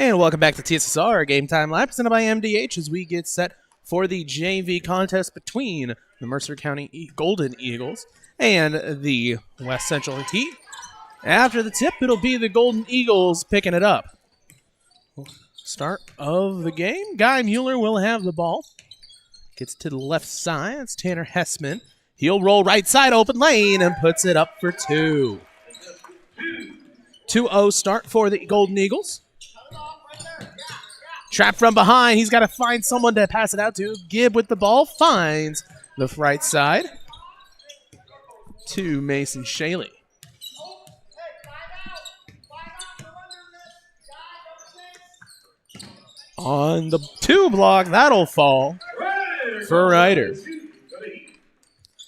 And welcome back to TSSR Game Time Live, presented by MDH, as we get set for the JV contest between the Mercer County Golden Eagles and the West Central Heat. After the tip, it'll be the Golden Eagles picking it up. Start of the game. Guy Mueller will have the ball. Gets to the left side. It's Tanner Hessman. He'll roll right side, open lane, and puts it up for two. 2-0 start for the Golden Eagles. Trap from behind. He's got to find someone to pass it out to. Gibb with the ball finds the right side to Mason Shaley. On the two block, that'll fall for Ryder.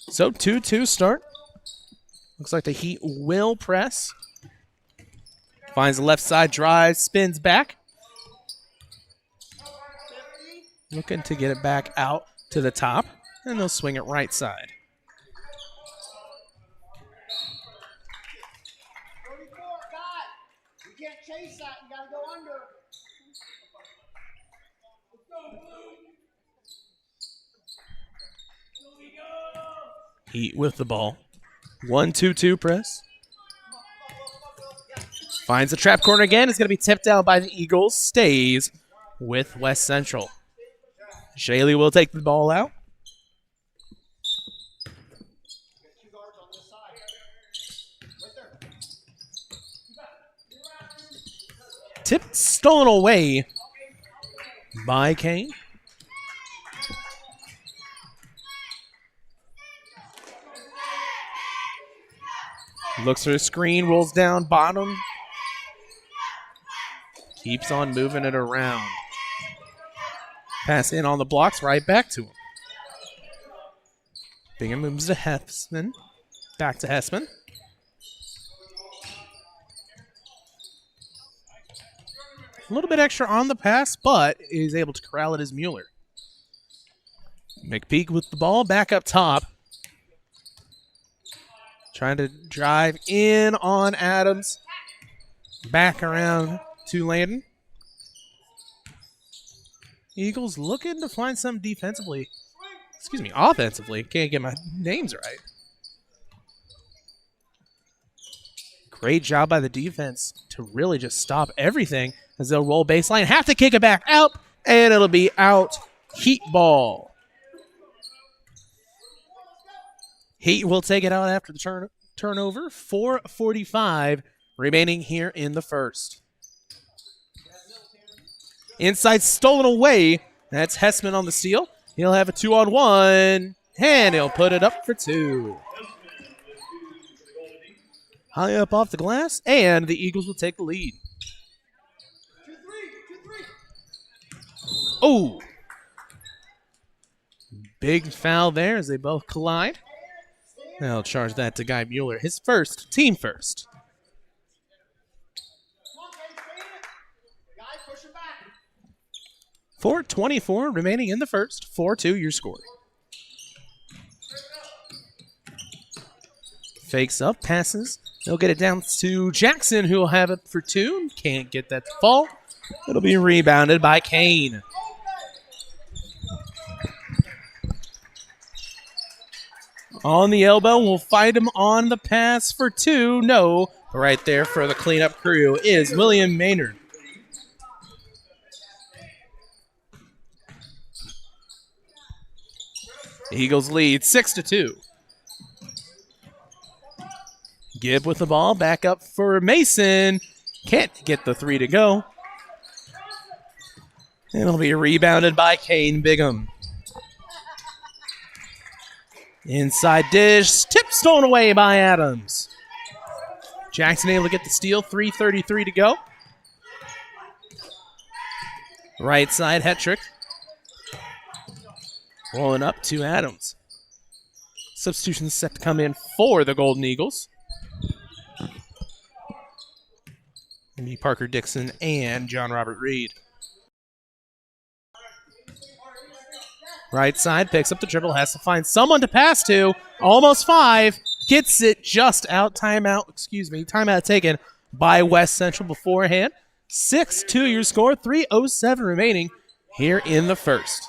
So 2-2 start. Looks like the Heat will press. Finds the left side, drives, spins back. Looking to get it back out to the top, and they'll swing it right side. You can't chase that. You got to go under. Heat with the ball. 1-2-2 press. Finds the trap corner again. It's going to be tipped out by the Eagles. Stays with West Central. Shaley will take the ball out. Tip stolen away by Kane. Looks for the screen, rolls down bottom. Keeps on moving it around. Pass in on the blocks, right back to him. Bingham moves to Hessman. Back to Hessman. A little bit extra on the pass, but is able to corral it as Mueller. McPeak with the ball, back up top. Trying to drive in on Adams. Back around to Landon. Eagles looking to find something defensively. Excuse me, offensively. Can't get my names right. Great job by the defense to really just stop everything as they'll roll baseline. Have to kick it back out, and it'll be out. Heat ball. Heat will take it out after the turnover. 4:45 remaining here in the first. Inside stolen away. That's Hessman on the steal. He'll have a 2-on-1, and he'll put it up for two. High up off the glass, and the Eagles will take the lead. Oh! Big foul there as they both collide. They'll charge that to Guy Mueller, his first, team first. 4:24 remaining in the first. 4-2 your score. Fakes up, passes. They'll get it down to Jackson, who will have it for two. Can't get that to fall. It'll be rebounded by Kane. On the elbow, we'll fight him on the pass for two. No, right there for the cleanup crew is William Maynard. Eagles lead 6-2. Gibb with the ball, back up for Mason. Can't get the three to go. It'll be rebounded by Kane Bigham. Inside dish, tip stolen away by Adams. Jackson able to get the steal, 3:33 to go. Right side hat trick. Rolling up to Adams. Substitutions set to come in for the Golden Eagles. It'll be Parker Dixon and John Robert Reed. Right side, picks up the dribble, has to find someone to pass to. Almost five. Gets it just out. Timeout taken by West Central beforehand. 6-2 your score, 3:07 remaining here in the first.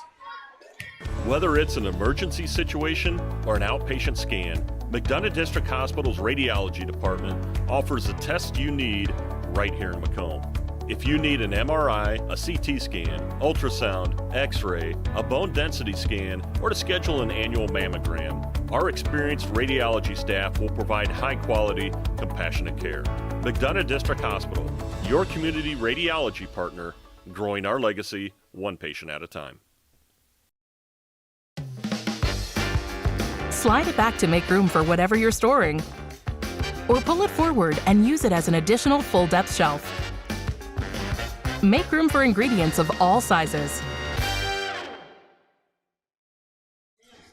Whether it's an emergency situation or an outpatient scan, McDonough District Hospital's radiology department offers the tests you need right here in Macomb. If you need an MRI, a CT scan, ultrasound, x-ray, a bone density scan, or to schedule an annual mammogram, our experienced radiology staff will provide high-quality, compassionate care. McDonough District Hospital, your community radiology partner, growing our legacy one patient at a time. Slide it back to make room for whatever you're storing. Or pull it forward and use it as an additional full-depth shelf. Make room for ingredients of all sizes.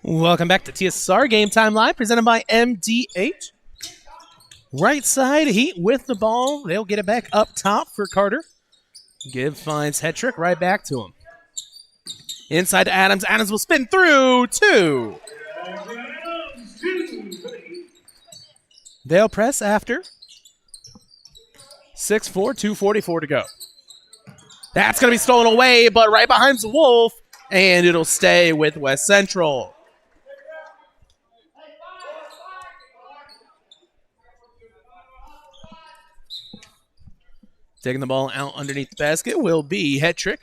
Welcome back to TSSR Game Time Live, presented by MDH. Right side, Heat with the ball. They'll get it back up top for Carter. Gibb finds Hetrick right back to him. Inside to Adams. Adams will spin through. 2. They'll press after. 6-4, 2:44 to go. That's going to be stolen away, but right behind's Wolf, and it'll stay with West Central. Taking the ball out underneath the basket will be Hetrick.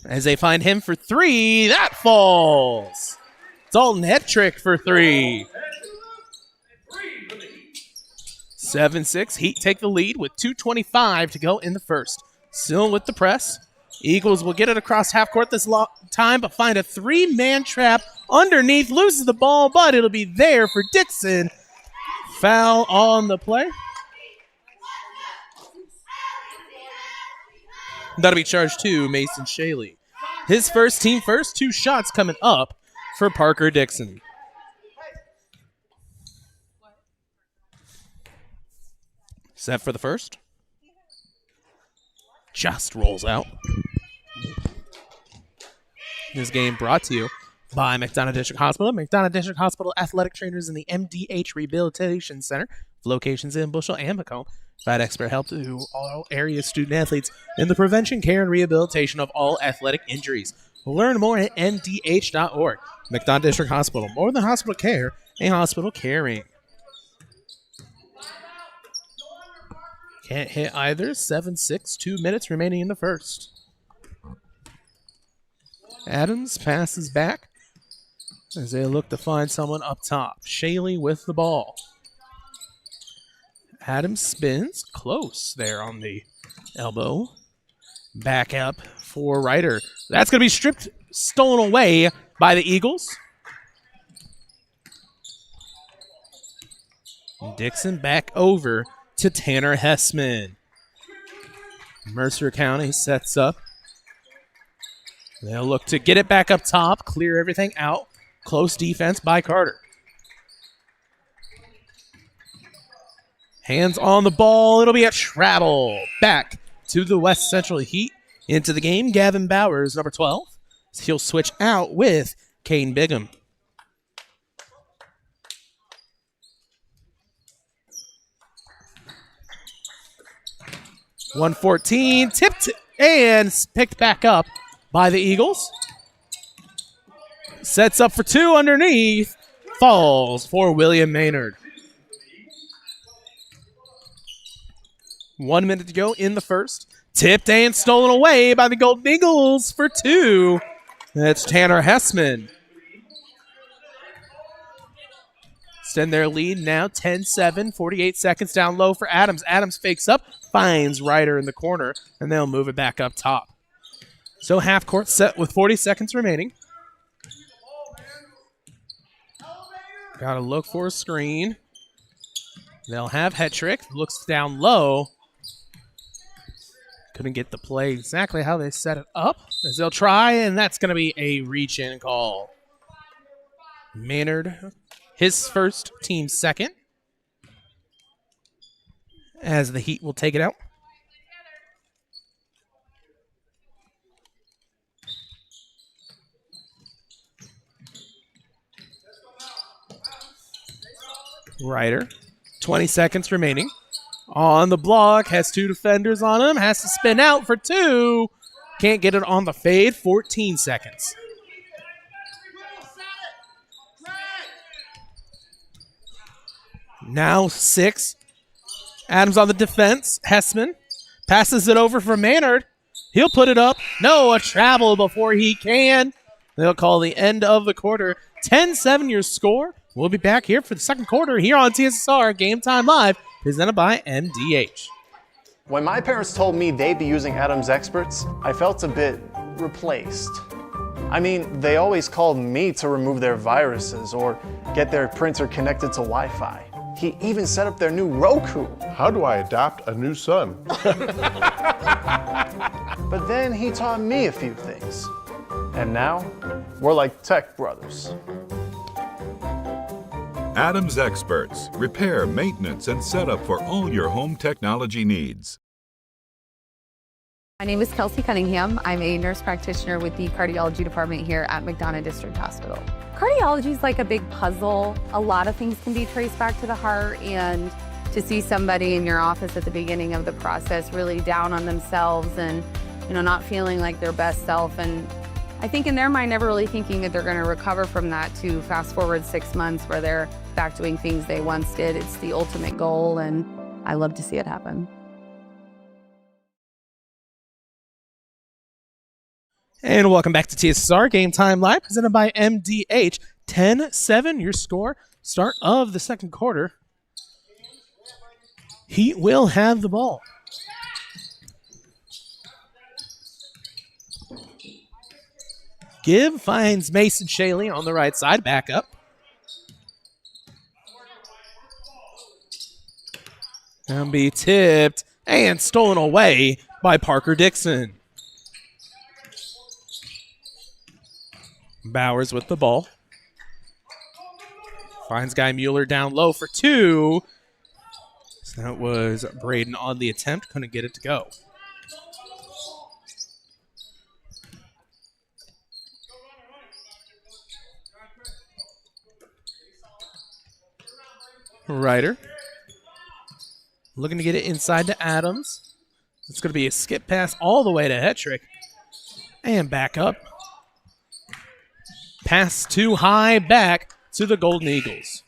As they find him for 3, that falls. Dalton Hetrick for 3. 7-6, Heat take the lead with 2:25 to go in the first. Still with the press. Eagles will get it across half court this time, but find a 3-man trap underneath. Loses the ball, but it'll be there for Dixon. Foul on the play. That'll be charged to Mason Shaley. His first, team first, 2 shots coming up for Parker Dixon. Set for the first. Just rolls out. This game brought to you by McDonough District Hospital. McDonough District Hospital athletic trainers in the MDH Rehabilitation Center, with locations in Bushnell and Macomb. Provide expert help to all area student athletes in the prevention, care, and rehabilitation of all athletic injuries. Learn more at mdh.org. McDonough District Hospital, more than hospital care, a hospital caring. Can't hit either. 7-6, 2 minutes remaining in the first. Adams passes back as they look to find someone up top. Shaley with the ball. Adams spins close there on the elbow. Back up for Ryder. That's going to be stripped, stolen away by the Eagles. Dixon back over to Tanner Hessman. Mercer County sets up. They'll look to get it back up top, clear everything out. Close defense by Carter. Hands on the ball. It'll be a travel back to the West Central Heat. Into the game, Gavin Bowers, number 12. He'll switch out with Kane Bigham. .114, tipped and picked back up by the Eagles. Sets up for 2 underneath. Falls for William Maynard. 1 minute to go in the first. Tipped and stolen away by the Golden Eagles for 2. That's Tanner Hessman. Extend their lead now 10-7, 48 seconds down low for Adams. Adams fakes up, finds Ryder in the corner, and they'll move it back up top. So half court set with 40 seconds remaining. Got to look for a screen. They'll have Hetrick. Looks down low. Couldn't get the play exactly how they set it up. As they'll try, and that's going to be a reach-in call. Maynard, his first, team second. As the Heat will take it out. Ryder, 20 seconds remaining. On the block, has 2 defenders on him, has to spin out for 2. Can't get it on the fade, 14 seconds. Now 6. Adams on the defense. Hessman passes it over for Maynard. He'll put it up. No, a travel before he can. They'll call the end of the quarter. 10-7 your score. We'll be back here for the second quarter here on TSSR Game Time Live, presented by MDH. When my parents told me they'd be using Adams Experts, I felt a bit replaced. I mean, they always called me to remove their viruses or get their printer connected to Wi-Fi. He even set up their new Roku. How do I adopt a new son? But then he taught me a few things. And now, we're like tech brothers. Adams Experts. Repair, maintenance, and setup for all your home technology needs. My name is Kelsey Cunningham. I'm a nurse practitioner with the cardiology department here at McDonough District Hospital. Cardiology is like a big puzzle. A lot of things can be traced back to the heart, and to see somebody in your office at the beginning of the process really down on themselves and, not feeling like their best self, and I think in their mind never really thinking that they're going to recover from that, to fast forward 6 months where they're back doing things they once did. It's the ultimate goal, and I love to see it happen. And welcome back to TSSR Game Time Live, presented by MDH. 10-7 your score. Start of the second quarter. Heat will have the ball. Gibb finds Mason Shaley on the right side, back up. And be tipped and stolen away by Parker Dixon. Bowers with the ball. Finds Guy Mueller down low for 2. So that was Braden on the attempt. Couldn't get it to go. Ryder. Looking to get it inside to Adams. It's going to be a skip pass all the way to Hetrick. And back up. Pass too high back to the Golden Eagles.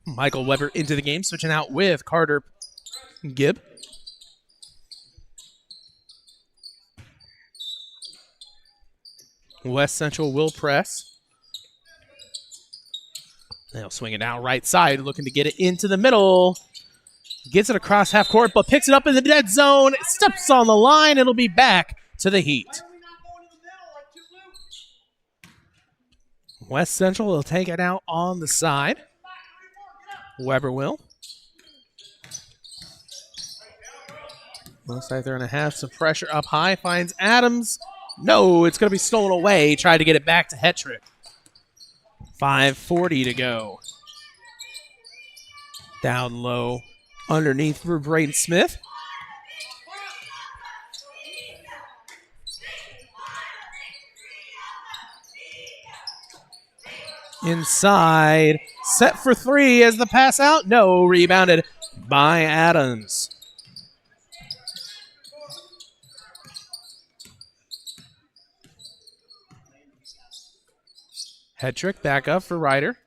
Michael Weber into the game, switching out with Carter Gibb. West Central will press. They'll swing it down right side, looking to get it into the middle. Gets it across half court, but picks it up in the dead zone. Steps on the line. It'll be back to the Heat. West Central will take it out on the side. Weber will. Looks like they're going to have some pressure up high. Finds Adams. No, it's going to be stolen away. Tried to get it back to Hetrick. 5:40 to go. Down low underneath for Braden Smith. Inside, set for 3 as the pass out. No, rebounded by Adams. Hetrick back up for Ryder.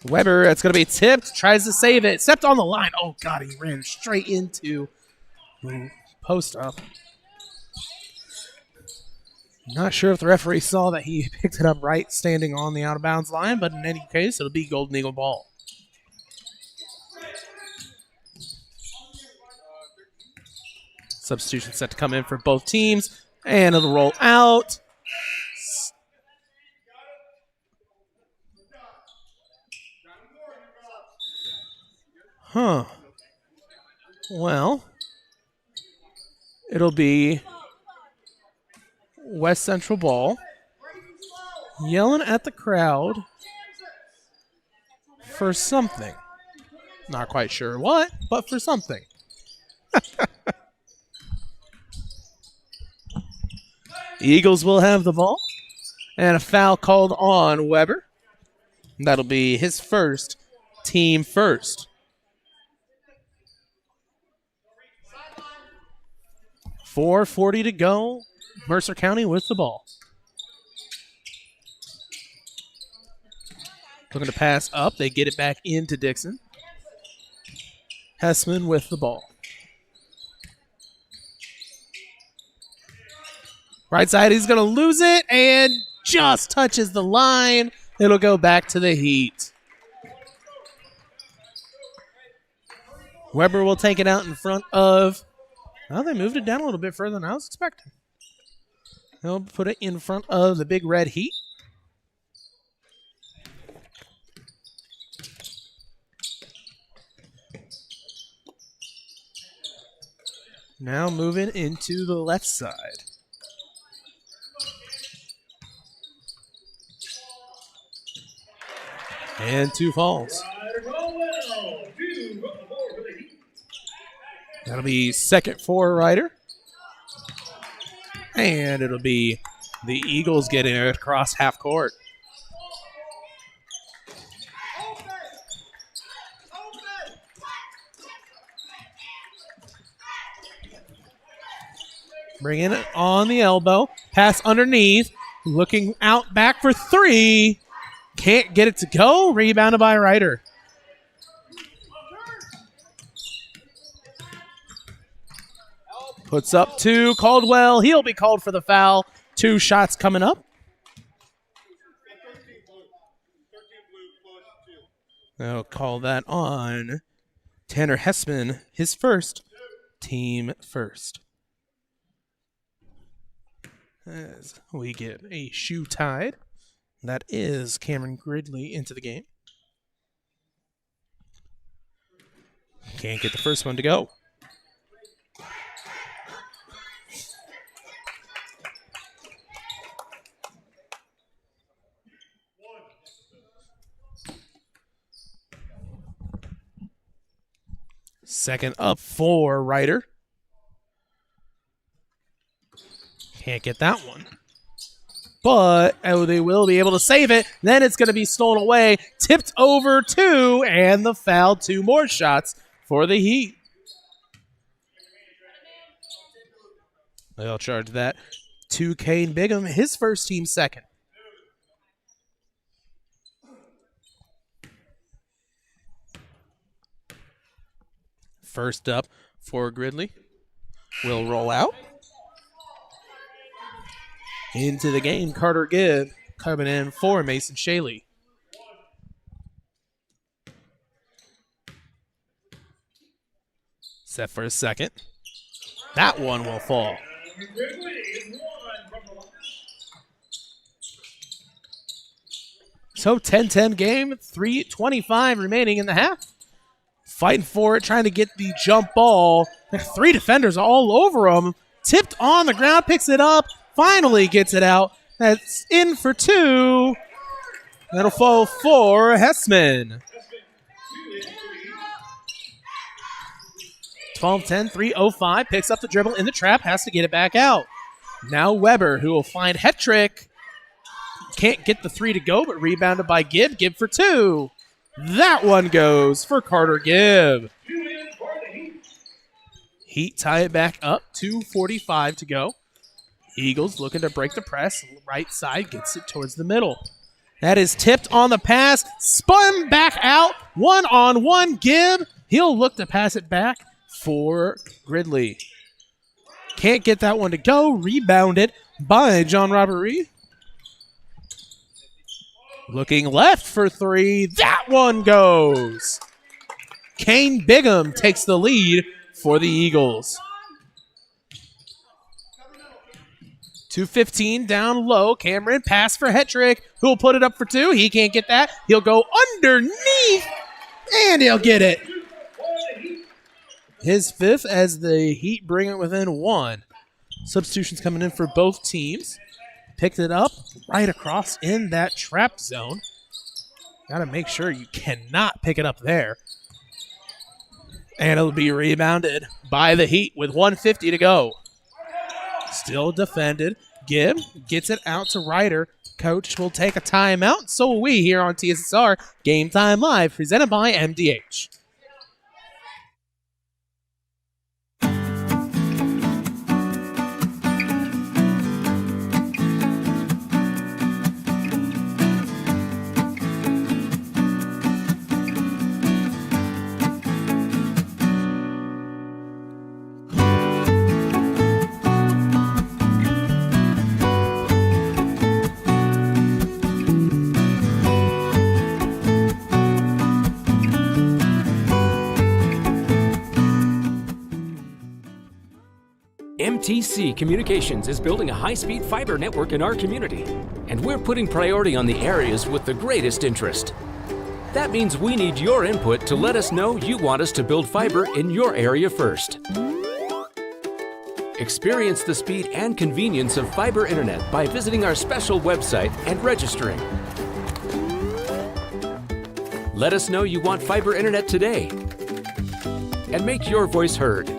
Weber, it's going to be tipped, tries to save it. Stepped on the line. Oh, God, he ran straight into the post up. Not sure if the referee saw that he picked it up right standing on the out-of-bounds line, but in any case, it'll be Golden Eagle ball. Substitution set to come in for both teams, and it'll roll out. Well, it'll be West Central ball. Yelling at the crowd for something. Not quite sure what, but for something. Eagles will have the ball. And a foul called on Weber. That'll be his first, team first. 4:40 to go. Mercer County with the ball. Looking to pass up. They get it back into Dixon. Hessman with the ball. Right side, he's going to lose it and just touches the line. It'll go back to the Heat. Weber will take it out in front of... Well, they moved it down a little bit further than I was expecting. They'll put it in front of the Big Red Heat. Now moving into the left side. And 2 falls. That'll be second for Ryder. And it'll be the Eagles getting it across half court. Bringing it on the elbow. Pass underneath. Looking out back for 3. Can't get it to go. Rebounded by Ryder. Puts up 2. Caldwell. He'll be called for the foul. 2 shots coming up. They'll call that on Tanner Hessman, his first, team first. As we get a shoe tied. That is Cameron Gridley into the game. Can't get the first one to go. Second up for Ryder. Can't get that one. But they will be able to save it. Then it's going to be stolen away. Tipped over 2. And the foul. 2 more shots for the Heat. They'll charge that to Kane Bigham. His first, team second. First up for Gridley. Will roll out. Into the game, Carter Gibb coming in for Mason Shaley. Set for a second. That one will fall. So 10-10 game, 3:25 remaining in the half. Fighting for it, trying to get the jump ball. 3 defenders all over him. Tipped on the ground, picks it up. Finally gets it out. That's in for 2. That'll fall for Hessman. 12-10, 3:05. Picks up the dribble in the trap. Has to get it back out. Now Weber, who will find Hetrick. Can't get the 3 to go, but rebounded by Gibb. Gibb for 2. That one goes for Carter Gibb. Heat tie it back up. 2:45 to go. Eagles looking to break the press. Right side gets it towards the middle. That is tipped on the pass. Spun back out. 1-on-1 Gibb. He'll look to pass it back for Gridley. Can't get that one to go. Rebounded by John Robert Reed. Looking left for 3. That one goes. Kane Bigham takes the lead for the Eagles. 2:15 down low. Cameron pass for Hetrick, who will put it up for 2. He can't get that. He'll go underneath, and he'll get it. His 5th as the Heat bring it within 1. Substitutions coming in for both teams. Picked it up right across in that trap zone. Got to make sure you cannot pick it up there. And it'll be rebounded by the Heat with 1:50 to go. Still defended. Gibb gets it out to Ryder. Coach will take a timeout. So will we here on TSSR Game Time Live, presented by MDH. MTC Communications is building a high-speed fiber network in our community, and we're putting priority on the areas with the greatest interest. That means we need your input to let us know you want us to build fiber in your area first. Experience the speed and convenience of fiber internet by visiting our special website and registering. Let us know you want fiber internet today, and make your voice heard.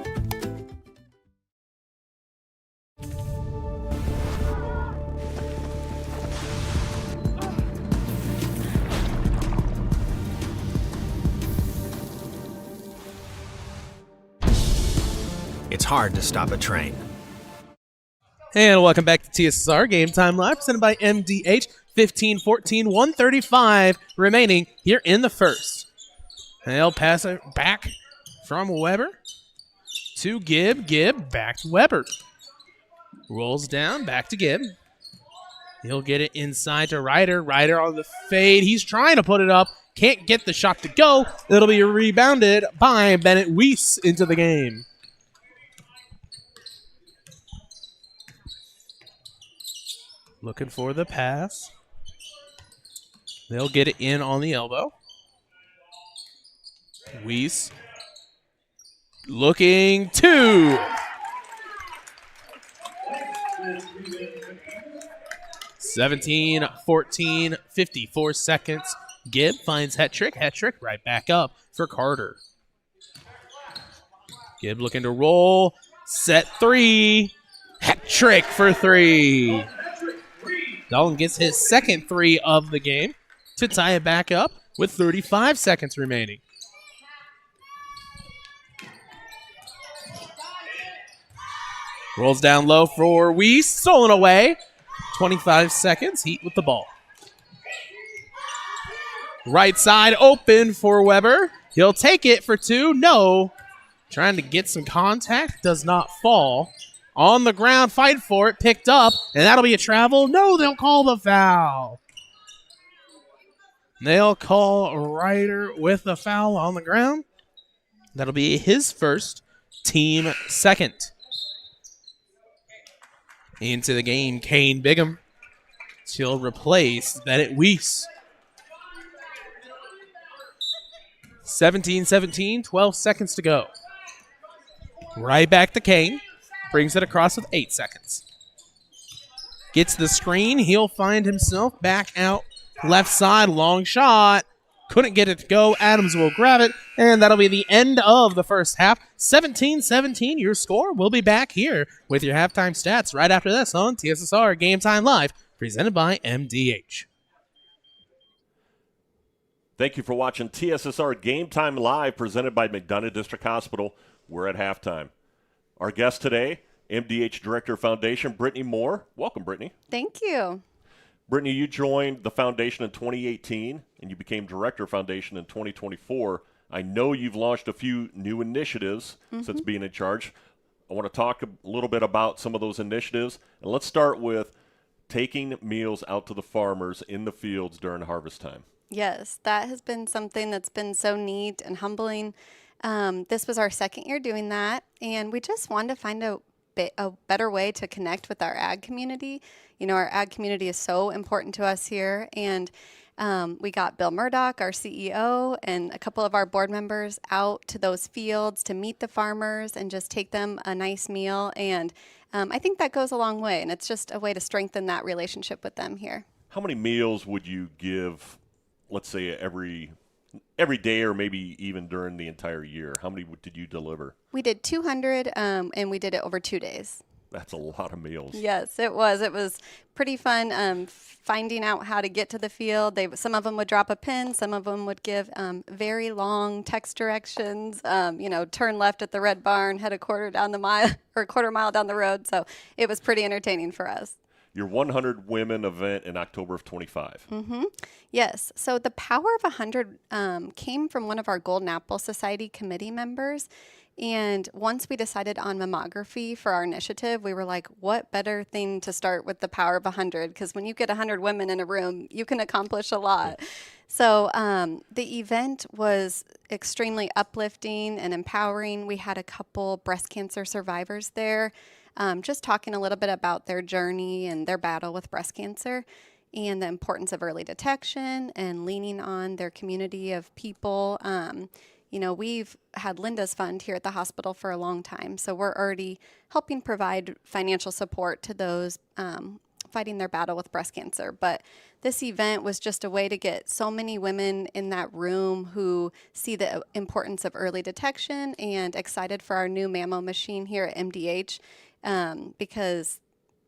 It's hard to stop a train. And welcome back to TSSR Game Time Live, presented by MDH. 15-14, 135 remaining here in the first. And they'll pass it back from Weber to Gibb. Gibb back to Weber. Rolls down, back to Gibb. He'll get it inside to Ryder. Ryder on the fade. He's trying to put it up. Can't get the shot to go. It'll be rebounded by Bennett Weiss into the game. Looking for the pass. They'll get it in on the elbow. Weiss looking two. 17-14, 54 seconds. Gibb finds Hetrick. Hetrick right back up for Carter. Gibb looking to roll. Set three. Hetrick for three. Dalton gets his second three of the game to tie it back up with 35 seconds remaining. Rolls down low for Weiss, stolen away. 25 seconds, Heat with the ball. Right side open for Weber. He'll take it for two. No. Trying to get some contact, does not fall. On the ground, fight for it, picked up, and that'll be a travel. No, they'll call the foul. They'll call Ryder with the foul on the ground. That'll be his first, team second. Into the game, Kane Bigham. She'll replace Bennett Weiss. 17-17, 12 seconds to go. Right back to Kane. Brings it across with 8 seconds. Gets the screen. He'll find himself back out left side. Long shot. Couldn't get it to go. Adams will grab it. And that'll be the end of the first half. 17-17, your score. We'll be back here with your halftime stats right after this on TSSR Game Time Live, presented by MDH. Thank you for watching TSSR Game Time Live, presented by McDonough District Hospital. We're at halftime. Our guest today, MDH Director of Foundation, Brittany Moore. Welcome, Brittany. Thank you. Brittany, you joined the foundation in 2018, and you became Director of Foundation in 2024. I know you've launched a few new initiatives since being in charge. I want to talk a little bit about some of those initiatives. And let's start with taking meals out to the farmers in the fields during harvest time. Yes, that has been something that's been so neat and humbling. This was our second year doing that, and we just wanted to find a better way to connect with our ag community. You know, our ag community is so important to us here, and we got Bill Murdoch, our CEO, and a couple of our board members out to those fields to meet the farmers and just take them a nice meal, and I think that goes a long way, and it's just a way to strengthen that relationship with them here. How many meals would you give, let's say, every day or maybe even during the entire year? How many did you deliver? We did 200, and we did it over 2 days. That's a lot of meals. Yes, it was. It was pretty fun finding out how to get to the field. Some of them would drop a pin. Some of them would give very long text directions. Turn left at the red barn, head a quarter mile down the road. So it was pretty entertaining for us. Your 100 women event in October of 25. Mm-hmm. Yes. So the Power of 100 came from one of our Golden Apple Society committee members. And once we decided on mammography for our initiative, we were like, what better thing to start with the Power of 100? Because when you get 100 women in a room, you can accomplish a lot. So the event was extremely uplifting and empowering. We had a couple breast cancer survivors there, just talking a little bit about their journey and their battle with breast cancer and the importance of early detection and leaning on their community of people. We've had Linda's Fund here at the hospital for a long time, so we're already helping provide financial support to those fighting their battle with breast cancer. But this event was just a way to get so many women in that room who see the importance of early detection and excited for our new mammo machine here at MDH because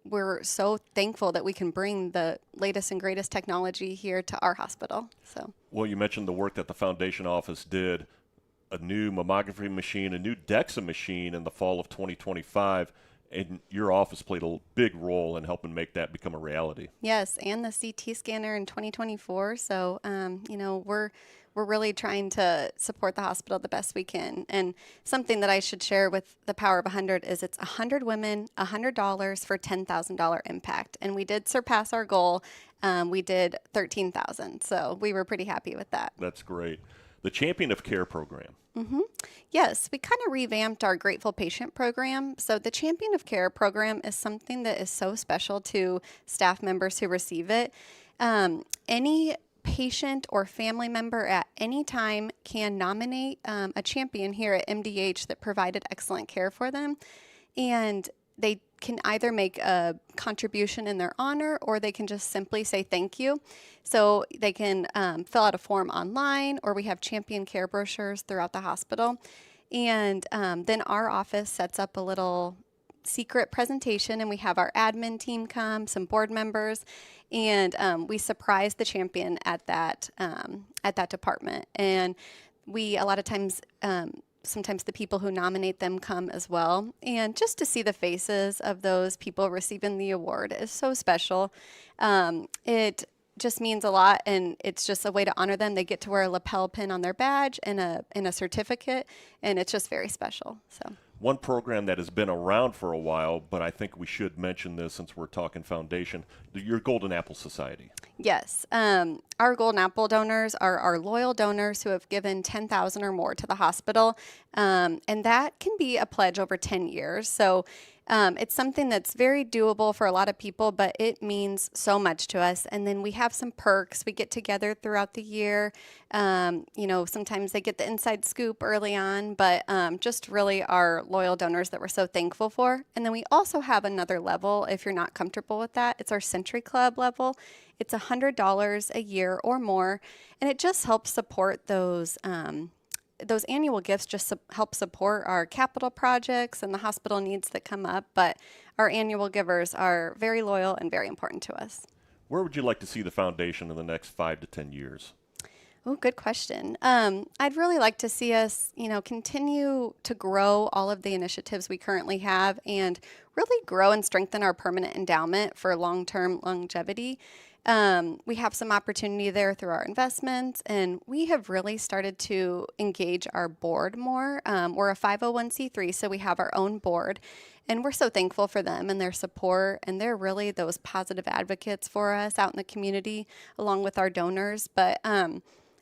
we're so thankful that we can bring the latest and greatest technology here to our hospital. So, well, you mentioned the work that the foundation office did. A new mammography machine, a new DEXA machine in the fall of 2025, and your office played a big role in helping make that become a reality. Yes, and the CT scanner in 2024. So, we're really trying to support the hospital the best we can. And something that I should share with the Power of 100 is it's 100 women, $100 for $10,000 impact. And we did surpass our goal. We did $13,000. So we were pretty happy with that. That's great. The Champion of Care program. Mm-hmm. Yes, we kind of revamped our Grateful Patient program. So the Champion of Care program is something that is so special to staff members who receive it. Any patient or family member at any time can nominate a champion here at MDH that provided excellent care for them. And they can either make a contribution in their honor or they can just simply say thank you. So they can fill out a form online, or we have champion care brochures throughout the hospital. And then our office sets up a little secret presentation, and we have our admin team come, some board members, and we surprise the champion at that department. And we a lot of times sometimes the people who nominate them come as well. And just to see the faces of those people receiving the award is so special. It just means a lot, and it's just a way to honor them. They get to wear a lapel pin on their badge and a certificate, and it's just very special. So. One program that has been around for a while, but I think we should mention this since we're talking foundation, your Golden Apple Society. Yes. Our Golden Apple donors are our loyal donors who have given $10,000 or more to the hospital, and that can be a pledge over 10 years. So it's something that's very doable for a lot of people, but it means so much to us. And then we have some perks. We get together throughout the year. Sometimes they get the inside scoop early on, but just really our loyal donors that we're so thankful for. And then we also have another level if you're not comfortable with that. It's our Century Club level. It's $100 a year or more, and it just helps support those annual gifts just help support our capital projects and the hospital needs that come up, but our annual givers are very loyal and very important to us. Where would you like to see the foundation in the next 5 to 10 years? Oh, good question. I'd really like to see us, continue to grow all of the initiatives we currently have and really grow and strengthen our permanent endowment for long-term longevity. We have some opportunity there through our investments, and we have really started to engage our board more. We're a 501c3, so we have our own board, and we're so thankful for them and their support, and they're really those positive advocates for us out in the community along with our donors. But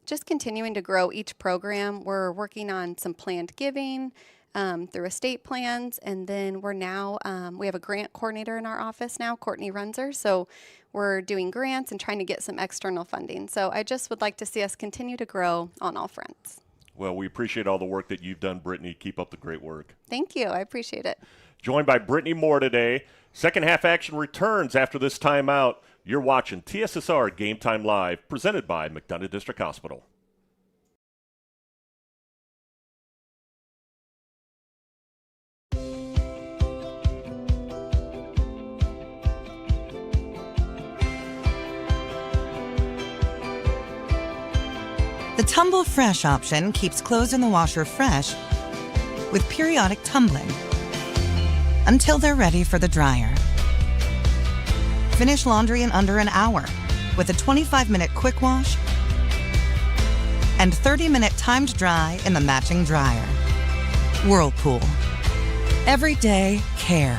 just continuing to grow each program. We're working on some planned giving through estate plans, and then we're now, we have a grant coordinator in our office now, Courtney Runzer, so we're doing grants and trying to get some external funding. So I just would like to see us continue to grow on all fronts. Well, we appreciate all the work that you've done, Brittany. Keep up the great work. Thank you. I appreciate it. Joined by Brittany Moore today. Second half action returns after this timeout. You're watching TSSR Game Time Live, presented by McDonough District Hospital. The Tumble Fresh option keeps clothes in the washer fresh with periodic tumbling until they're ready for the dryer. Finish laundry in under an hour with a 25-minute quick wash and 30-minute timed dry in the matching dryer. Whirlpool. Everyday care.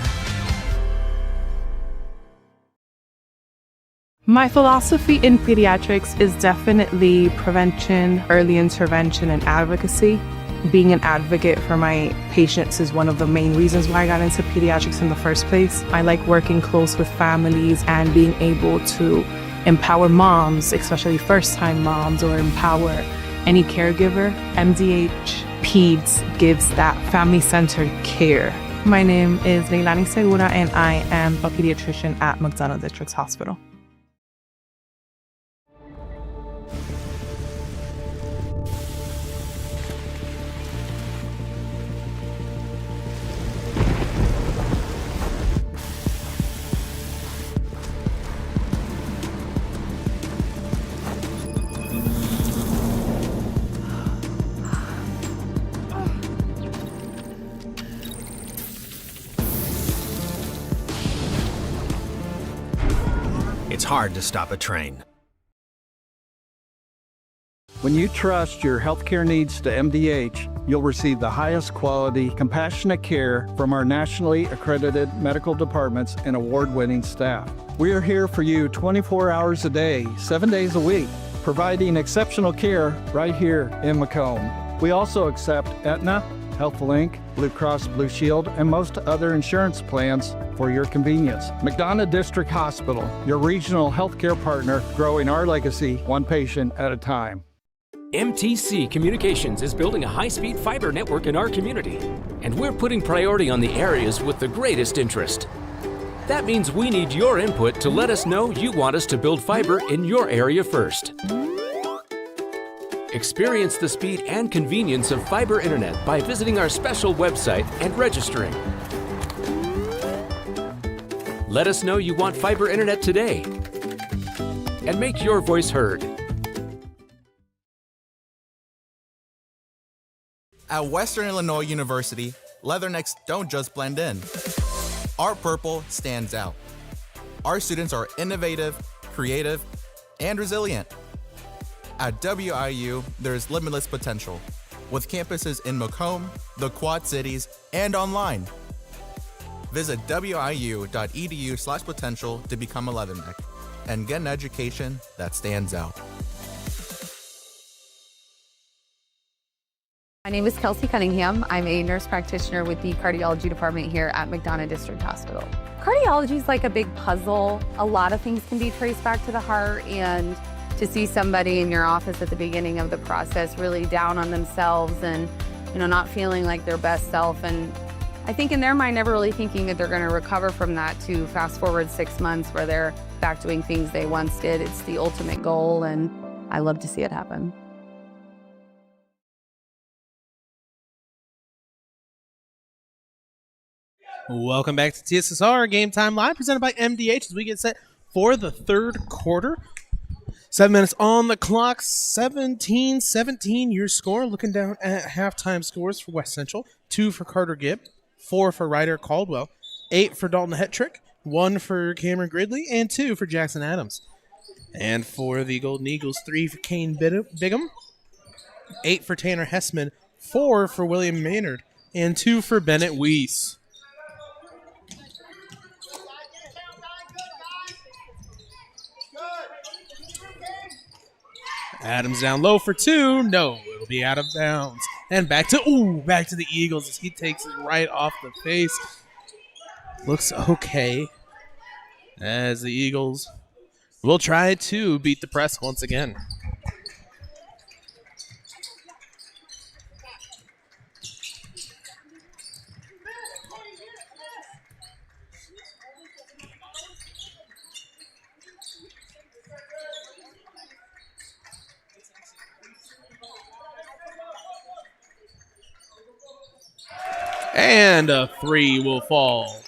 My philosophy in pediatrics is definitely prevention, early intervention, and advocacy. Being an advocate for my patients is one of the main reasons why I got into pediatrics in the first place. I like working close with families and being able to empower moms, especially first-time moms, or empower any caregiver. MDH Peds gives that family-centered care. My name is Leilani Segura, and I am a pediatrician at McDonough District Hospital. It's hard to stop a train. When you trust your healthcare needs to MDH, you'll receive the highest quality, compassionate care from our nationally accredited medical departments and award-winning staff. We are here for you 24 hours a day, 7 days a week, providing exceptional care right here in Macomb. We also accept Aetna, HealthLink, Blue Cross Blue Shield, and most other insurance plans for your convenience. McDonough District Hospital, your regional healthcare partner, growing our legacy one patient at a time. MTC Communications is building a high-speed fiber network in our community, and we're putting priority on the areas with the greatest interest. That means we need your input to let us know you want us to build fiber in your area first. Experience the speed and convenience of fiber internet by visiting our special website and registering. Let us know you want fiber internet today, and make your voice heard. At Western Illinois University, leathernecks don't just blend in. Our purple stands out. Our students are innovative, creative, and resilient. At WIU, there's limitless potential, with campuses in Macomb, the Quad Cities, and online. Visit wiu.edu/potential to become a leatherneck and get an education that stands out. My name is Kelsey Cunningham. I'm a nurse practitioner with the cardiology department here at McDonough District Hospital. Cardiology is like a big puzzle. A lot of things can be traced back to the heart, and to see somebody in your office at the beginning of the process really down on themselves and, not feeling like their best self, and I think in their mind never really thinking that they're going to recover from that, to fast forward 6 months where they're back doing things they once did. It's the ultimate goal, and I love to see it happen. Welcome back to TSSR Game Time Live, presented by MDH, as we get set for the third quarter. 7 minutes on the clock, 17-17 your score. Looking down at halftime scores for West Central: 2 for Carter Gibb, 4 for Ryder Caldwell, 8 for Dalton Hetrick, 1 for Cameron Gridley, and 2 for Jackson Adams. And for the Golden Eagles, 3 for Kane Bigham, 8 for Tanner Hessman, 4 for William Maynard, and 2 for Bennett Weiss. Adams down low for 2. No, it'll be out of bounds. And back to the Eagles as he takes it right off the face. Looks okay as the Eagles will try to beat the press once again. And a 3 will fall.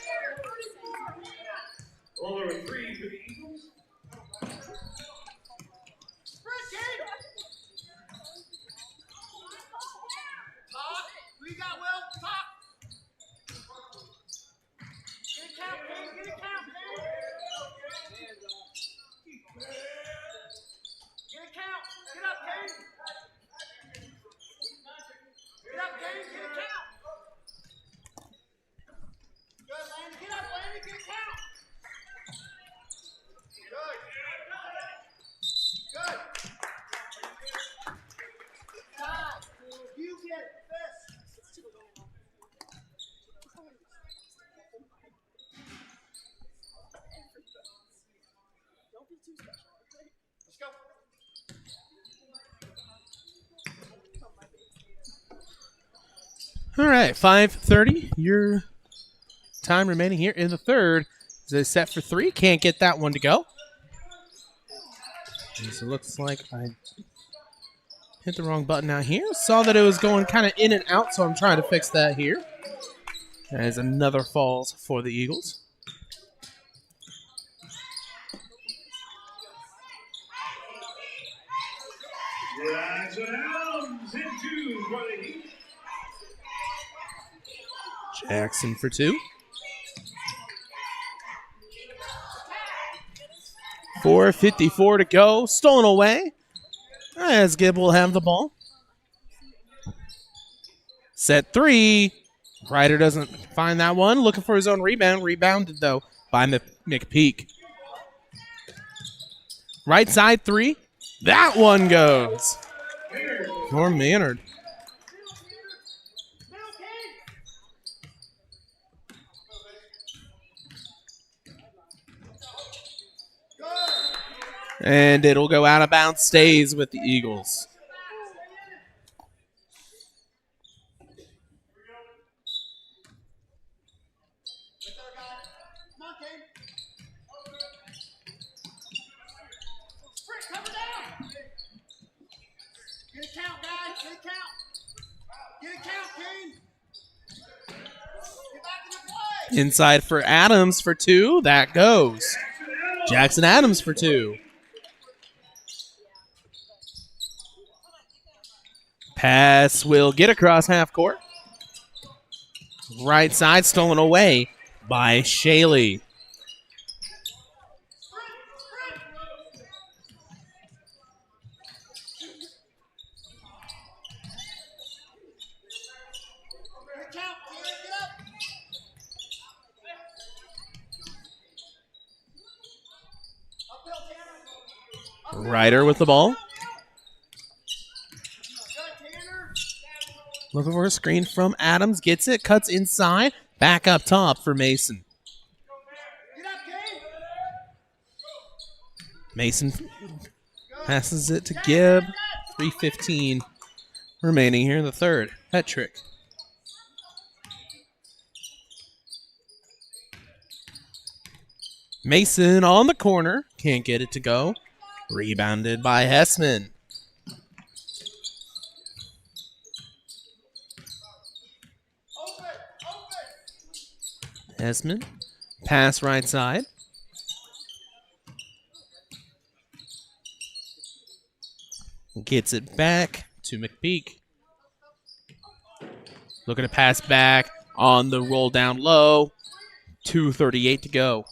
All right, 5:30. Your time remaining here in the third. Is it set for three? Can't get that one to go. So it looks like I hit the wrong button out here. Saw that it was going kind of in and out, so I'm trying to fix that here. As another falls for the Eagles. Jackson for two. 4:54 to go. Stolen away. As Gibb will have the ball. Set three. Ryder doesn't find that one. Looking for his own rebound. Rebounded, though, by McPeak. Right side three. That one goes. Norm Maynard. And it'll go out of bounds. Stays with the Eagles. Get a count, guys. Get a count. Get a count, Kane. Get back in the play. Inside for Adams for two. That goes. Jackson Adams for two. Pass will get across half court. Right side stolen away by Shaley. Ryder with the ball. Looking for a screen from Adams. Gets it. Cuts inside. Back up top for Mason. Mason passes it to Gibb. 3:15 remaining here in the third. Petrick. Mason on the corner. Can't get it to go. Rebounded by Hessman. Hessman. Pass right side. Gets it back to McPeak. Looking to pass back on the roll down low. 2:38 to go.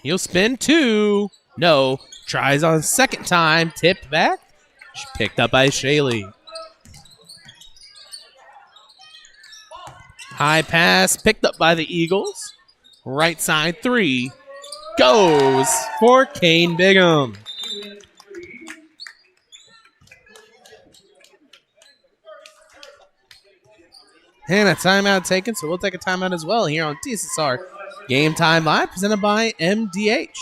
He'll spin two. No. Tries on second time. Tipped back. Picked up by Shaley. High pass. Picked up by the Eagles. Right side three. Goes for Kane Bigham. And a timeout taken, so we'll take a timeout as well here on TSSR Game Time Live, presented by MDH.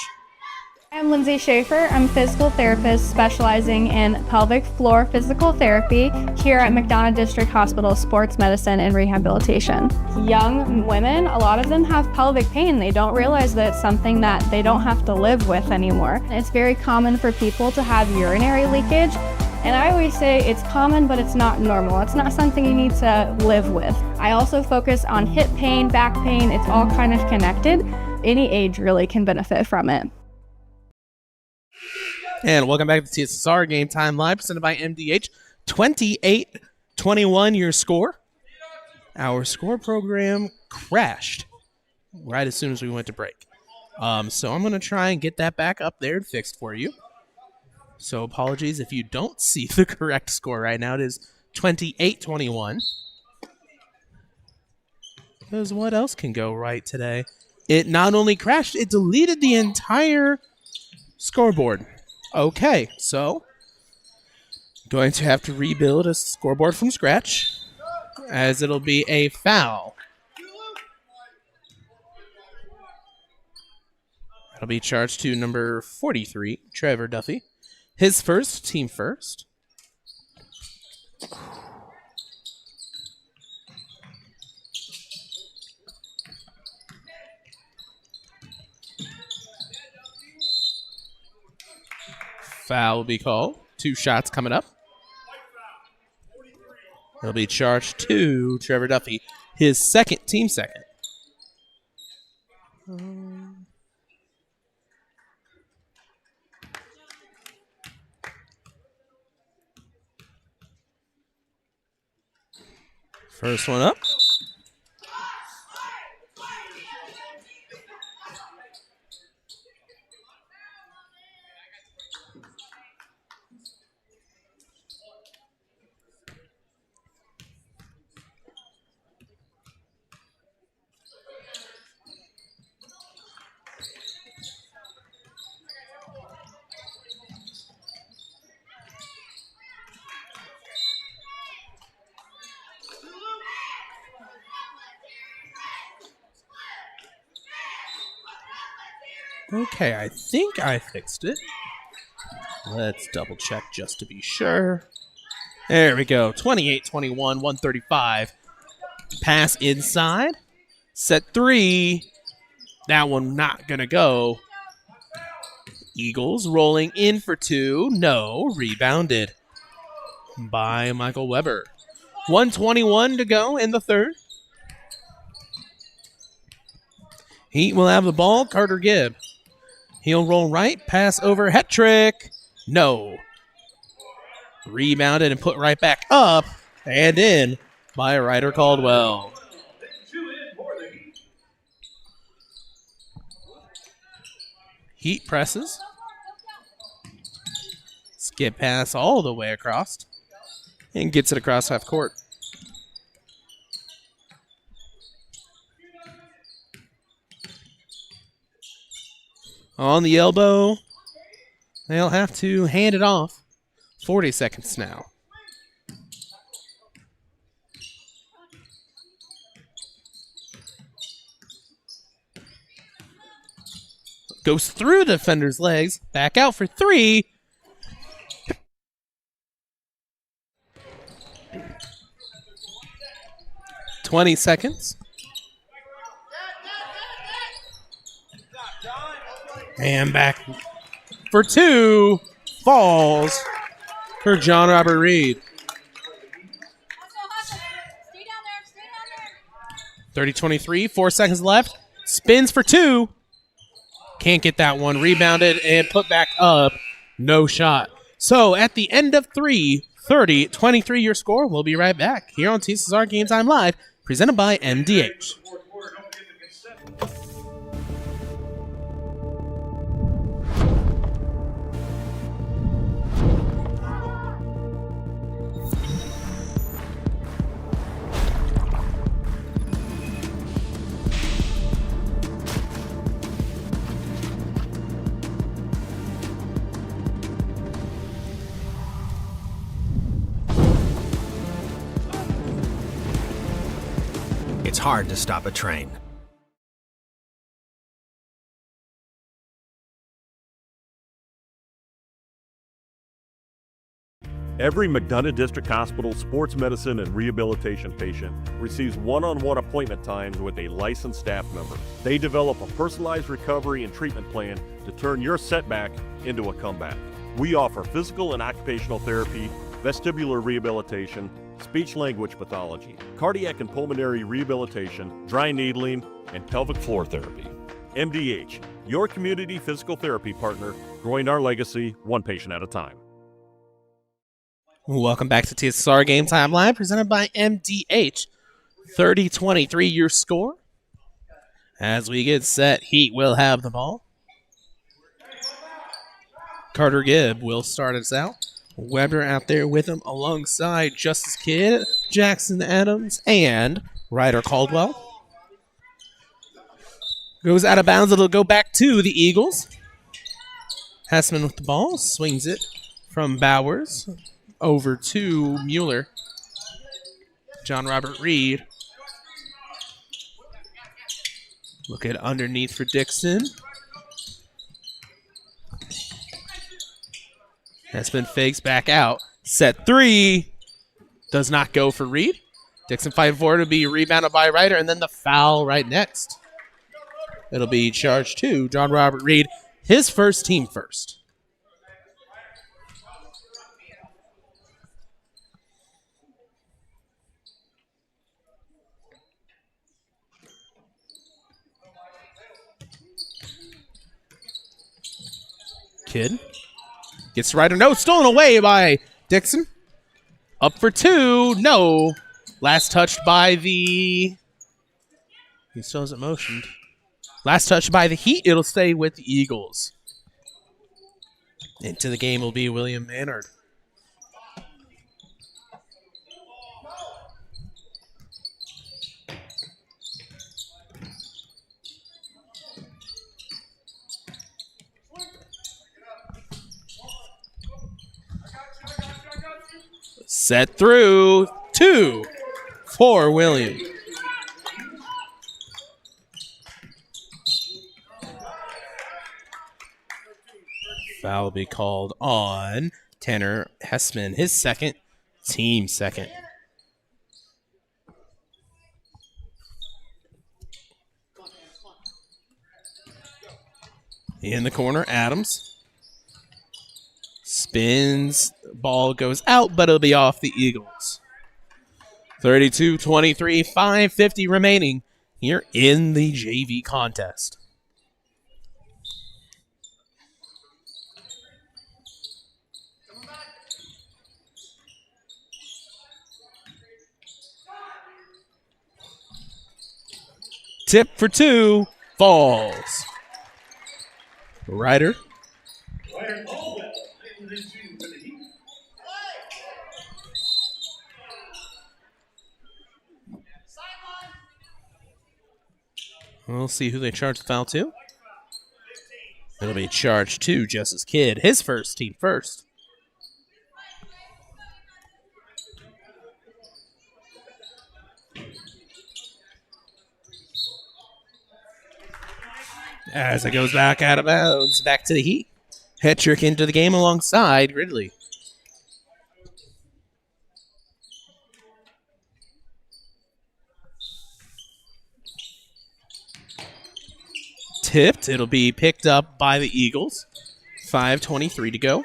I'm Lindsay Schaefer. I'm a physical therapist specializing in pelvic floor physical therapy here at McDonough District Hospital Sports Medicine and Rehabilitation. Young women, a lot of them have pelvic pain. They don't realize that it's something that they don't have to live with anymore. It's very common for people to have urinary leakage. And I always say it's common, but it's not normal. It's not something you need to live with. I also focus on hip pain, back pain. It's all kind of connected. Any age really can benefit from it. And welcome back to TSSR Game Time Live, presented by MDH. 28-21 your score. Our score program crashed right as soon as we went to break. So I'm going to try and get that back up there and fixed for you. So apologies if you don't see the correct score right now. It is 28-21. Because what else can go right today? It not only crashed, it deleted the entire scoreboard. Okay, so going to have to rebuild a scoreboard from scratch, as it'll be a foul. That'll be charged to number 43, Trevor Duffy. His first, team first. Foul will be called. 2 shots coming up. He'll be charged to Trevor Duffy, his second, team second. First one up. Okay, I think I fixed it. Let's double check just to be sure. There we go. 28-21, 135. Pass inside. Set 3. That one not going to go. Eagles rolling in for 2. No. Rebounded by Michael Weber. 1:21 to go in the third. Heat will have the ball. Carter Gibb. He'll roll right. Pass over. Het trick. No. Rebounded and put right back up and in by Ryder Caldwell. Heat presses. Skip pass all the way across and gets it across half court. On the elbow. They'll have to hand it off. 40 seconds now. Goes through the defender's legs. Back out for 3. $20 seconds. And back for 2. Falls for John Robert Reed. 30-23, 4 seconds left. Spins for 2. Can't get that one. Rebounded and put back up. No shot. So at the end of 3, 30-23 your score. We'll be right back here on TSSR Game Time Live, presented by MDH. It's hard to stop a train. Every McDonough District Hospital sports medicine and rehabilitation patient receives one-on-one appointment times with a licensed staff member. They develop a personalized recovery and treatment plan to turn your setback into a comeback. We offer physical and occupational therapy, vestibular rehabilitation, speech-language pathology, cardiac and pulmonary rehabilitation, dry needling, and pelvic floor therapy. MDH, your community physical therapy partner, growing our legacy one patient at a time. Welcome back to TSSR Game Time Live, presented by MDH. 30-23 your score. As we get set, Heat will have the ball. Carter Gibb will start us out. Weber out there with him alongside Justice Kidd, Jackson Adams, and Ryder Caldwell. Goes out of bounds. It'll go back to the Eagles. Hessman with the ball. Swings it from Bowers over to Mueller. John Robert Reed. Look at underneath for Dixon. Hessman fakes back out. Set 3. Does not go for Reed. Dixon fighting forward to be rebounded by Ryder, and then the foul right next. It'll be charge 2. John Robert Reed, his first, team first. Kidd gets Ryder. No, stolen away by Dixon. Up for 2. No. Last touched by the... He still hasn't motioned. Last touch by the Heat. It'll stay with the Eagles. Into the game will be William Maynard. Set through 2 for William. Foul will be called on Tanner Hessman, his second, team second. In the corner, Adams. Spins, ball goes out, but it'll be off the Eagles. 32-23, 5:50 remaining here in the JV contest. Tip for 2, falls. Ryder. We'll see who they charge the foul to. It'll be charged to Justice Kidd, his first, team first. As it goes back out of bounds, back to the Heat. Hetrick into the game alongside Ridley. Tipped. It'll be picked up by the Eagles. 5:23 to go.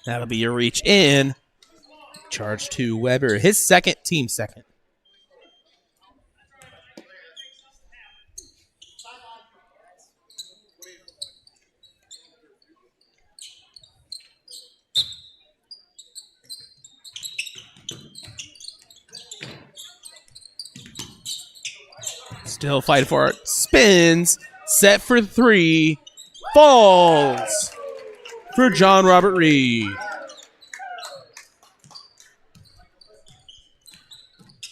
That'll be a reach in. Charge to Weber, his second, team second. Still fighting for it. Spins. Set for 3. Falls for John Robert Reed.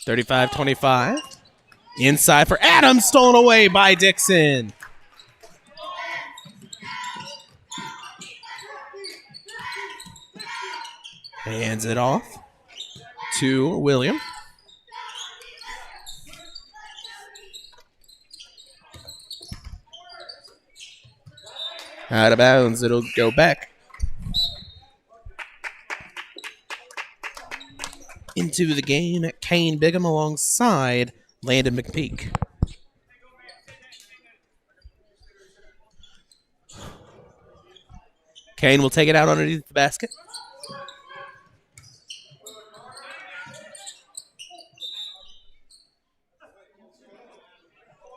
35-25. Inside for Adams. Stolen away by Dixon. Hands it off to William. Out of bounds. It'll go back into the game. Kane Bigham alongside Landon McPeak. Kane will take it out underneath the basket.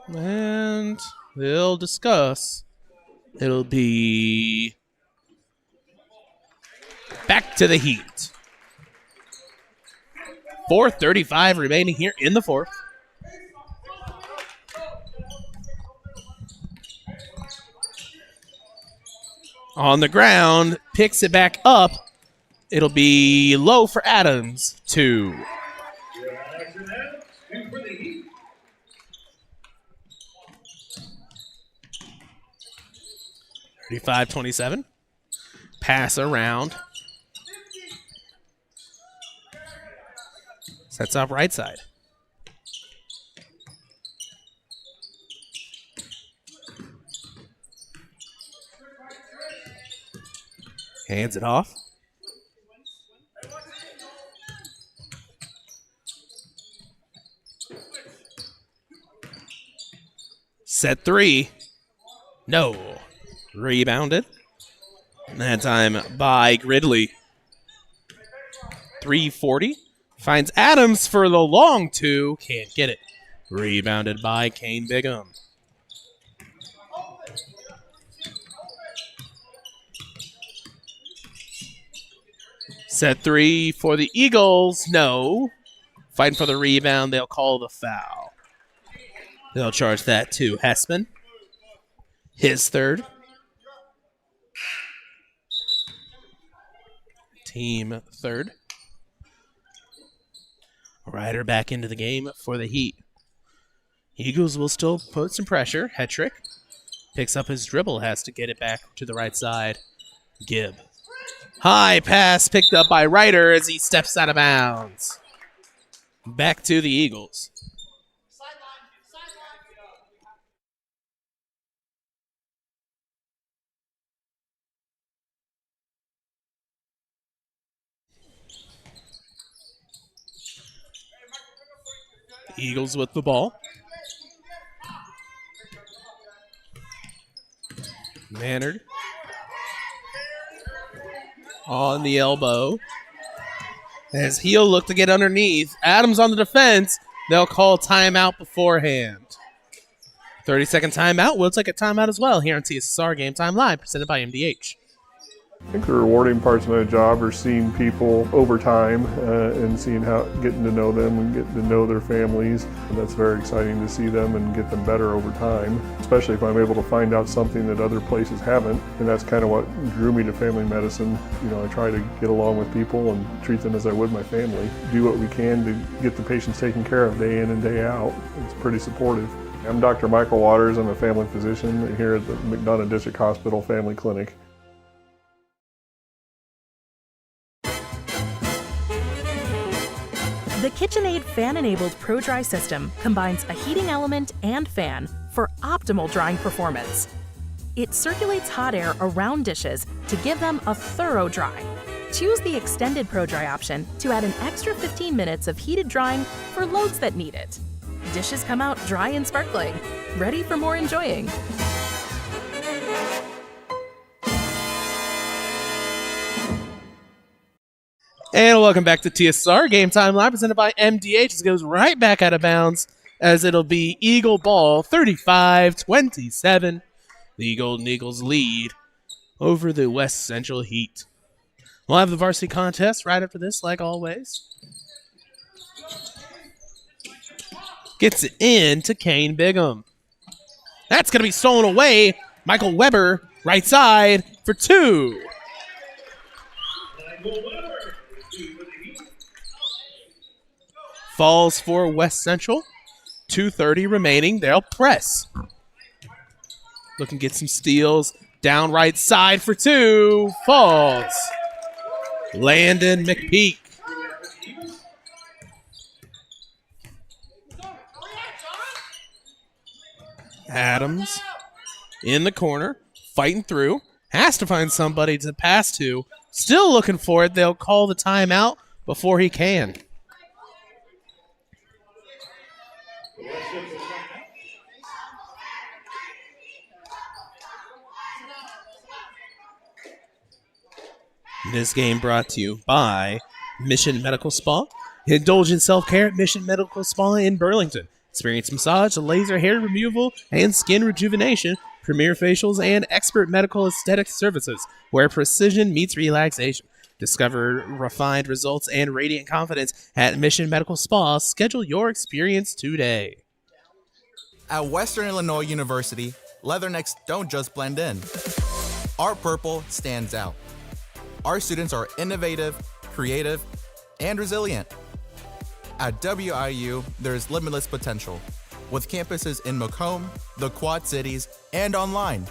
And they'll discuss. It'll be back to the Heat. 4:35 remaining here in the fourth. On the ground, picks it back up. It'll be low for Adams. 2. 35-27. Pass around. Sets up right side. Hands it off. Set 3. No. Rebounded. That time by Gridley. 340. Finds Adams for the long 2. Can't get it. Rebounded by Kane Bigham. Set 3 for the Eagles. No. Fighting for the rebound. They'll call the foul. They'll charge that to Hessman. His third. Team third. Ryder back into the game for the Heat. Eagles will still put some pressure. Hetrick picks up his dribble, has to get it back to the right side. Gibb. High pass picked up by Ryder as he steps out of bounds. Back to the Eagles. Eagles with the ball. Mannard on the elbow. As he'll look to get underneath. Adams on the defense. They'll call timeout beforehand. 30-second timeout. We'll take a timeout as well here on TSSR Game Time Live, presented by MDH. I think the rewarding parts of my job are seeing people over time and seeing getting to know them and getting to know their families. And that's very exciting to see them and get them better over time, especially if I'm able to find out something that other places haven't. And that's kind of what drew me to family medicine. You know, I try to get along with people and treat them as I would my family. Do what we can to get the patients taken care of day in and day out. It's pretty supportive. I'm Dr. Michael Waters. I'm a family physician here at the McDonough District Hospital Family Clinic. The KitchenAid fan-enabled Pro-Dry system combines a heating element and fan for optimal drying performance. It circulates hot air around dishes to give them a thorough dry. Choose the extended Pro-Dry option to add an extra 15 minutes of heated drying for loads that need it. Dishes come out dry and sparkling, ready for more enjoying. And welcome back to TSSR Game Time Live, presented by MDH. It goes right back out of bounds as it'll be Eagle ball, 35-27. The Golden Eagles lead over the West Central Heat. We'll have the varsity contest right after this, like always. Gets it in to Kane Bigham. That's going to be stolen away. Michael Weber, right side for 2. Falls for West Central. 2:30 remaining. They'll press. Looking to get some steals. Down right side for 2. Falls. Landon McPeak. Adams in the corner. Fighting through. Has to find somebody to pass to. Still looking for it. They'll call the timeout before he can. This game brought to you by Mission Medical Spa. Indulge in self-care at Mission Medical Spa in Burlington. Experience massage, laser hair removal, and skin rejuvenation, premier facials, and expert medical aesthetic services where precision meets relaxation. Discover refined results and radiant confidence at Mission Medical Spa. Schedule your experience today. At Western Illinois University, leathernecks don't just blend in. Our purple stands out. Our students are innovative, creative, and resilient. At WIU, there's limitless potential, with campuses in Macomb, the Quad Cities, and online.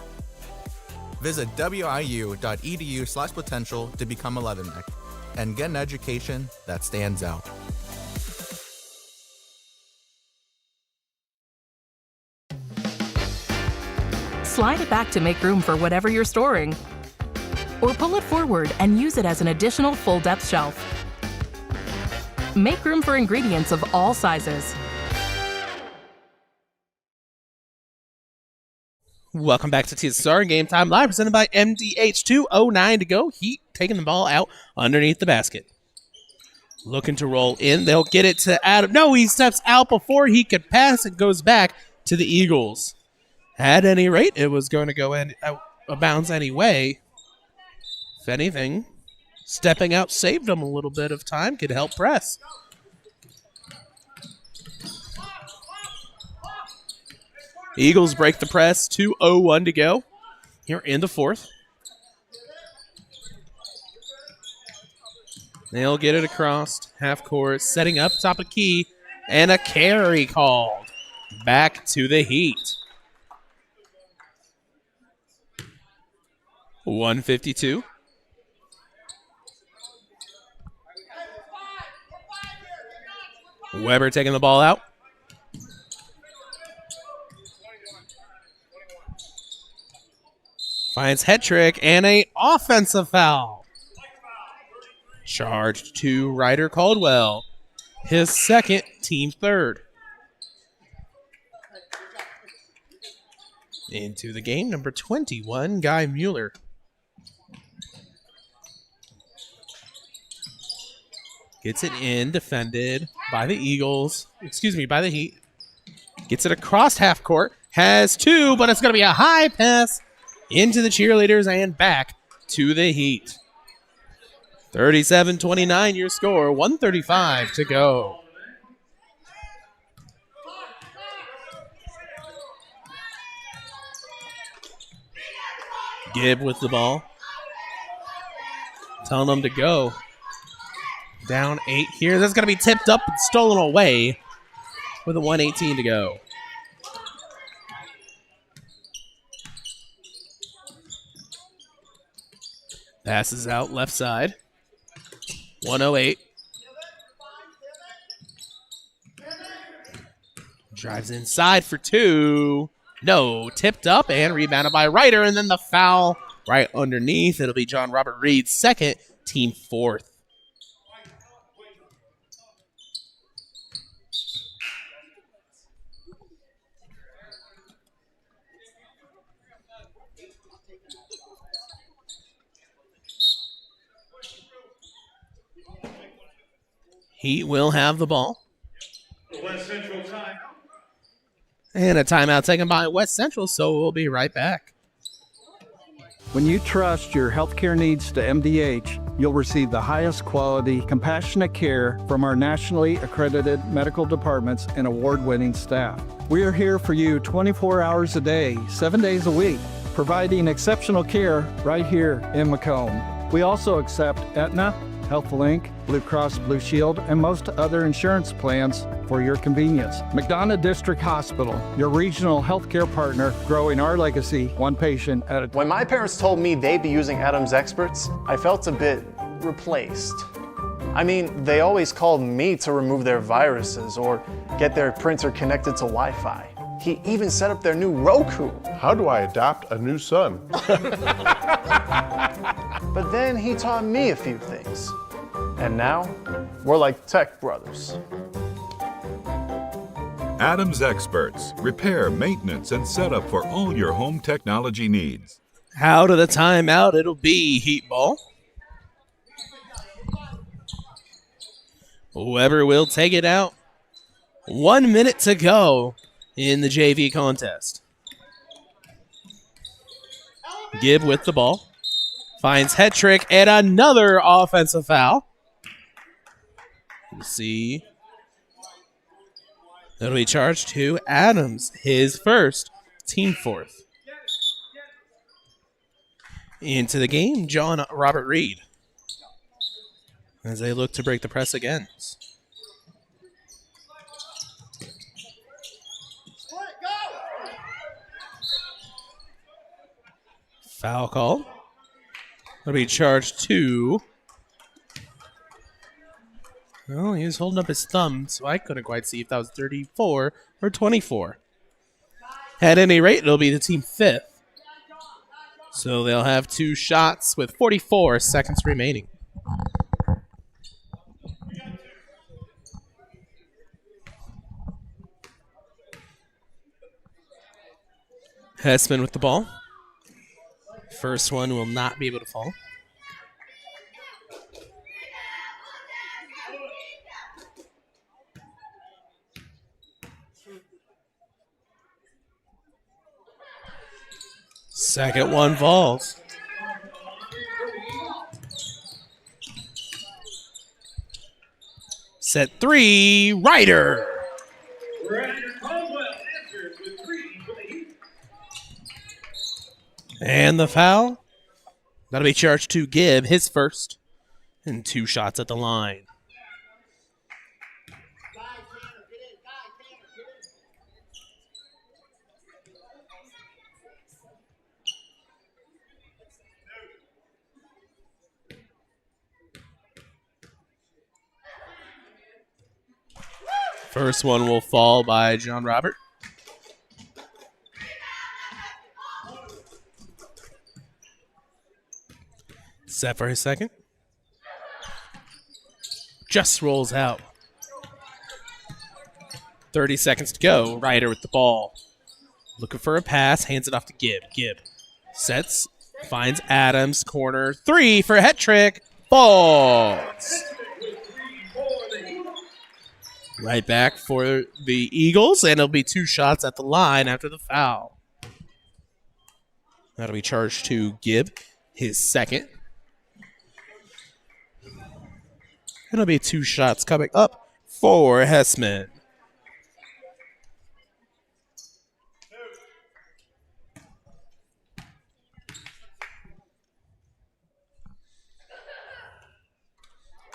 Visit wiu.edu/potential to become a leatherneck and get an education that stands out. Slide it back to make room for whatever you're storing. or pull it forward and use it as an additional full-depth shelf. Make room for ingredients of all sizes. Welcome back to TSSR Game Time Live, presented by MDH. 2:09 to go. Heat taking the ball out underneath the basket. Looking to roll in. They'll get it to Adam. No, he steps out before he could pass. It goes back to the Eagles. At any rate, it was going to go out of bounds anyway. If anything, stepping out saved them a little bit of time. Could help press. Eagles break the press. 2:01 to go here in the fourth. They'll get it across half court, setting up top of key, and a carry called. Back to the Heat. 152. Weber taking the ball out. Finds Hetrick and an offensive foul. Charged to Ryder Caldwell. His second, team third. Into the game, number 21, Guy Mueller. Gets it in, defended by the Eagles. By the Heat. Gets it across half court. Has two, but it's going to be a high pass into the cheerleaders and back to the Heat. 37-29 your score, 1:35 to go. Gibb with the ball. Telling them to go. Down 8 here. That's going to be tipped up and stolen away with a 1:18 to go. Passes out left side. 1:08. Drives inside for two. No, tipped up and rebounded by Ryder, and then the foul right underneath. It'll be John Robert Reed's second, team fourth. Heat will have the ball. West Central time. And a timeout taken by West Central, so we'll be right back. When you trust your healthcare needs to MDH, you'll receive the highest quality, compassionate care from our nationally accredited medical departments and award-winning staff. We are here for you 24 hours a day, 7 days a week, providing exceptional care right here in Macomb. We also accept Aetna, HealthLink, Blue Cross Blue Shield, and most other insurance plans for your convenience. McDonough District Hospital, your regional healthcare partner, growing our legacy one patient at a time. When my parents told me they'd be using Adam's experts, I felt a bit replaced. I mean, they always called me to remove their viruses or get their printer connected to Wi-Fi. He even set up their new Roku. How do I adopt a new son? But then he taught me a few things. And now, we're like tech brothers. Adam's Experts. Repair, maintenance, and setup for all your home technology needs. Out of the timeout, it'll be Heat ball. Weber will take it out. 1 minute to go in the JV contest. Gibb with the ball. Finds Hetrick and another offensive foul. Let's see. That'll be charged to Adams, his first, team fourth. Into the game, John Robert Reed, as they look to break the press again. Foul call. That'll be charged to... Well, he was holding up his thumb, so I couldn't quite see if that was 34 or 24. At any rate, it'll be the team fifth. So they'll have 2 shots with 44 seconds remaining. Hessman with the ball. First one will not be able to fall. Second one falls. Set 3, Ryder. And the foul. That'll be charged to Gibb, his first, and 2 shots at the line. First one will fall by John Robert. Set for his second. Just rolls out. 30 seconds to go. Ryder with the ball. Looking for a pass. Hands it off to Gibb. Gibb sets. Finds Adams. Corner. 3 for a hat trick. Falls. Right back for the Eagles, and it'll be 2 shots at the line after the foul. That'll be charged to Gibb, his second. It'll be 2 shots coming up for Hessman.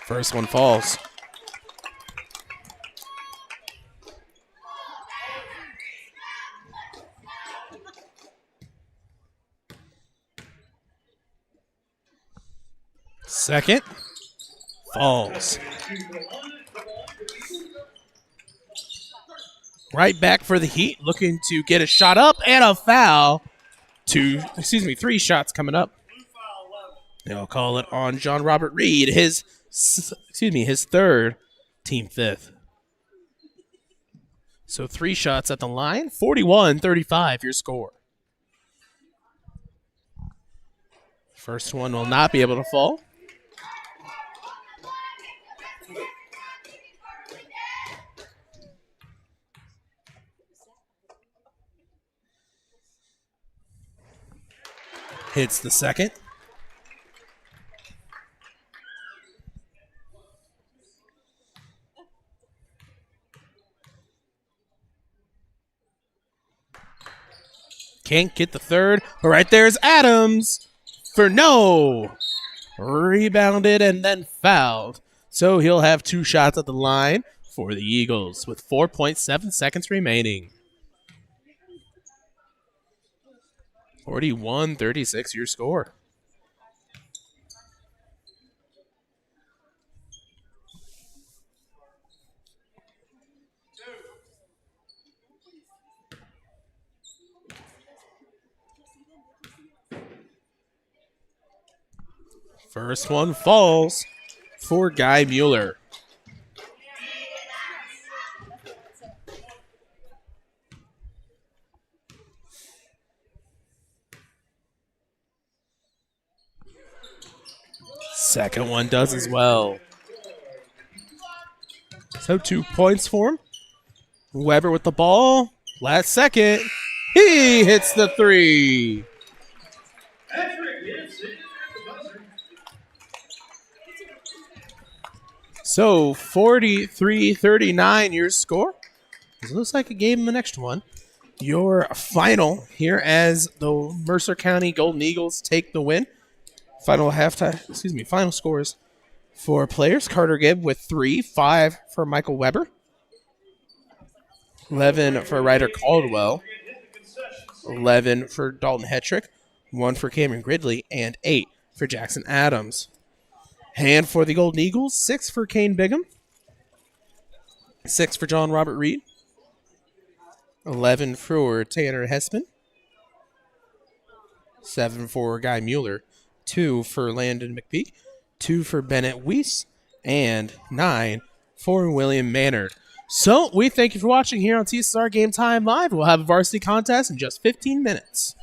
First one falls. Second falls. Right back for the Heat, looking to get a shot up and a foul. 3 shots coming up. They'll call it on John Robert Reed, his third, team 5th. So 3 shots at the line, 41-35 your score. First one will not be able to fall. Hits the second. Can't get the third, but right there's Adams for no. Rebounded and then fouled. So he'll have 2 shots at the line for the Eagles with 4.7 seconds remaining. 41-36 your score. First one falls for Guy Mueller. Second one does as well. So 2 points for him. Weber with the ball. Last second. He hits the 3. So 43-39 your score. It looks like it gave him the next one. Your final here as the Mercer County Golden Eagles take the win. Final scores for players. Carter Gibb with 3, 5 for Michael Weber, 11 for Ryder Caldwell, 11 for Dalton Hetrick, 1 for Cameron Gridley, and 8 for Jackson Adams. And for the Golden Eagles, 6 for Kane Bigham, 6 for John Robert Reed, 11 for Tanner Hessman, 7 for Guy Mueller, 2 for Landon McPeak, 2 for Bennett Weiss, and 9 for William Maynard. So we thank you for watching here on TSSR Game Time Live. We'll have a varsity contest in just 15 minutes.